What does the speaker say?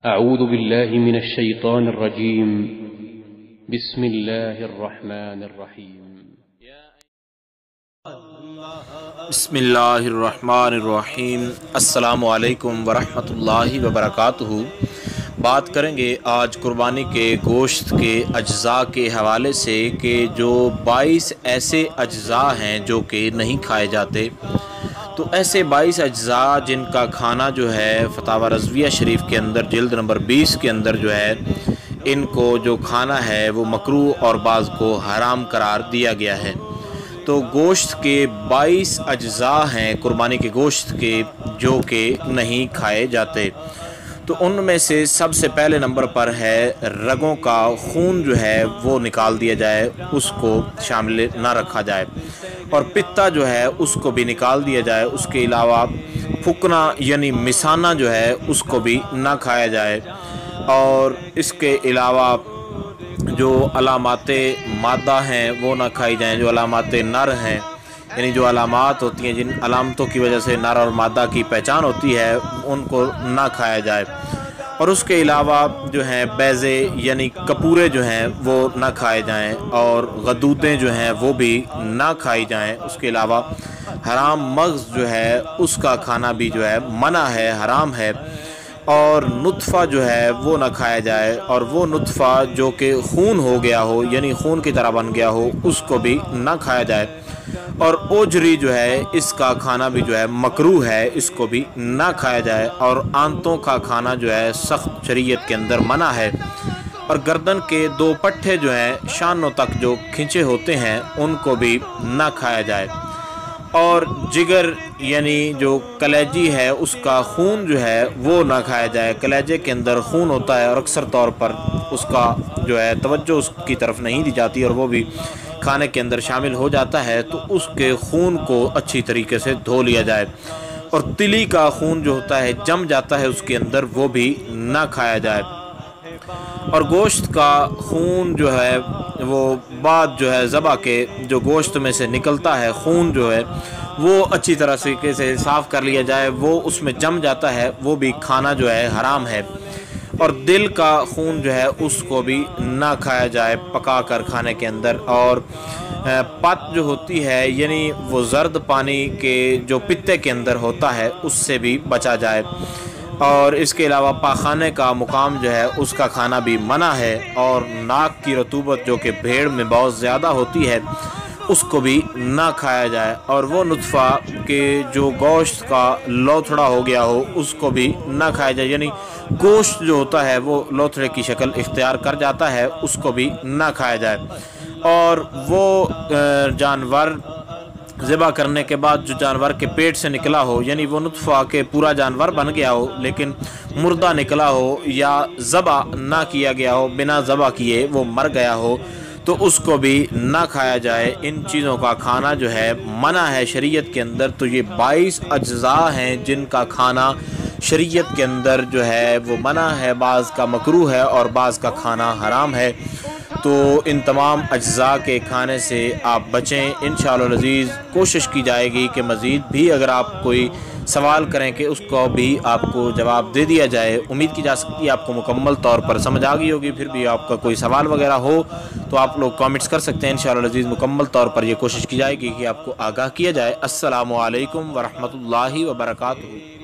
أعوذ بالله من الشيطان الرجيم بسم الله الرحمن الرحيم بسم اللہ الرحمن الرحیم۔ السلام علیکم ورحمۃ اللہ وبرکاتہ۔ بات کریں گے آج قربانی کے گوشت کے اجزاء کے حوالے سے کہ جو 22 ایسے اجزاء ہیں جو کہ نہیں کھائے جاتے۔ تو ایسے 22 اجزاء جن کا کھانا جو ہے فتاوی رضویہ شریف کے اندر جلد نمبر 20 کے اندر جو ہے ان کو جو کھانا ہے وہ مکروہ اور بعض کو حرام قرار دیا گیا ہے۔ تو گوشت کے 22 اجزاء ہیں قربانی کے گوشت کے جو کہ نہیں کھائے جاتے۔ تو ان میں سے سب سے پہلے نمبر پر ہے رگوں کا خون جو ہے وہ نکال دیا جائے، اس کو شامل نہ رکھا جائے، اور پتا جو ہے اس کو بھی نکال دیا جائے۔ اس کے علاوہ پھکنا یعنی مسانہ جو ہے اس کو بھی نہ کھایا جائے، اور اس کے علاوہ جو علامات مادہ ہیں وہ نہ کھائی جائیں، جو علامات نر ہیں یعنی جو علامات ہوتی ہیں جن علامتوں کی وجہ سے نر اور مادہ کی پہچان ہوتی ہے ان کو نہ کھایا جائے، اور اس کے علاوہ جو ہیں بیضے یعنی کپورے جو ہیں وہ نہ کھائے جائیں، اور غدودیں جو ہیں وہ بھی نہ کھائی جائیں۔ اس کے علاوہ حرام مغز جو ہے اس کا کھانا بھی جو ہے منع ہے، حرام ہے، اور نطفہ جو ہے وہ نہ کھایا جائے، اور وہ نطفہ جو کہ خون ہو گیا ہو یعنی خون کی طرح بن گیا ہو اس کو بھی نہ کھایا جائے، اور اوجری جو ہے اس کا کھانا بھی جو ہے مکروہ ہے، اس کو بھی نہ کھایا جائے، اور آنتوں کا کھانا جو ہے سخت شریعت کے اندر منع ہے، اور گردن کے 2 پٹھے جو ہیں شانوں تک جو کھنچے ہوتے ہیں ان کو بھی نہ کھایا جائے، اور جگر یعنی جو کلیجی ہے اس کا خون جو ہے وہ نہ کھایا جائے۔ کلیجے کے اندر خون ہوتا ہے اور اکثر طور پر اس کا جو ہے توجہ اس کی طرف نہیں دی جاتی، اور وہ بھی کھانے کے اندر شامل ہو جاتا ہے، تو اس کے خون کو اچھی طریقے سے دھو لیا جائے، اور تلی کا خون جو ہوتا ہے جم جاتا ہے اس کے اندر وہ بھی نہ کھایا جائے، اور گوشت کا خون جو ہے وہ بعد جو ہے ذبح کے جو گوشت میں سے نکلتا ہے خون جو ہے وہ اچھی طرح سے صاف کر لیا جائے، وہ اس میں جم جاتا ہے، وہ بھی کھانا جو ہے حرام ہے، اور دل کا خون جو ہے اس کو بھی نہ کھایا جائے پکا کر کھانے کے اندر، اور پت جو ہوتی ہے یعنی وہ زرد پانی کے جو پتے کے اندر ہوتا ہے اس سے بھی بچا جائے، اور اس کے علاوہ پاخانے کا مقام جو ہے اس کا کھانا بھی منع ہے، اور ناک کی رطوبت جو کہ بھیڑ میں بہت زیادہ ہوتی ہے اس کو بھی نہ کھایا جائے، اور وہ نطفہ کہ جو گوشت کا لوتھڑا ہو گیا ہو اس کو بھی نہ کھایا جائے، یعنی گوشت جو ہوتا ہے وہ لوتھڑے کی شکل اختیار کر جاتا ہے اس کو بھی نہ کھایا جائے، اور وہ جانور ذبح کرنے کے بعد جو جانور کے پیٹ سے نکلا ہو یعنی وہ نطفہ کے پورا جانور بن گیا ہو لیکن مردہ نکلا ہو یا ذبح نہ کیا گیا ہو، بنا ذبح کیے وہ مر گیا ہو، تو اس کو بھی نہ کھایا جائے۔ ان چیزوں کا کھانا جو ہے منع ہے شریعت کے اندر۔ تو یہ 22 اجزاء ہیں جن کا کھانا شریعت کے اندر جو ہے وہ منع ہے، بعض کا مکروہ ہے اور بعض کا کھانا حرام ہے۔ تو ان تمام اجزاء کے کھانے سے آپ بچیں انشاءاللہ العزیز۔ کوشش کی جائے گی کہ مزید بھی اگر آپ کوئی سوال کریں کہ اس کو بھی آپ کو جواب دے دیا جائے۔ امید کی جا سکتی ہے آپ کو مکمل طور پر سمجھ آ گئی ہوگی، پھر بھی آپ کا کوئی سوال وغیرہ ہو تو آپ لوگ کامنٹس کر سکتے ہیں انشاءاللہ العزیز۔ مکمل طور پر یہ کوشش کی جائے گی کہ آپ کو آگاہ کیا جائے۔ السلام علیکم ورحمۃ اللہ وبرکاتہ۔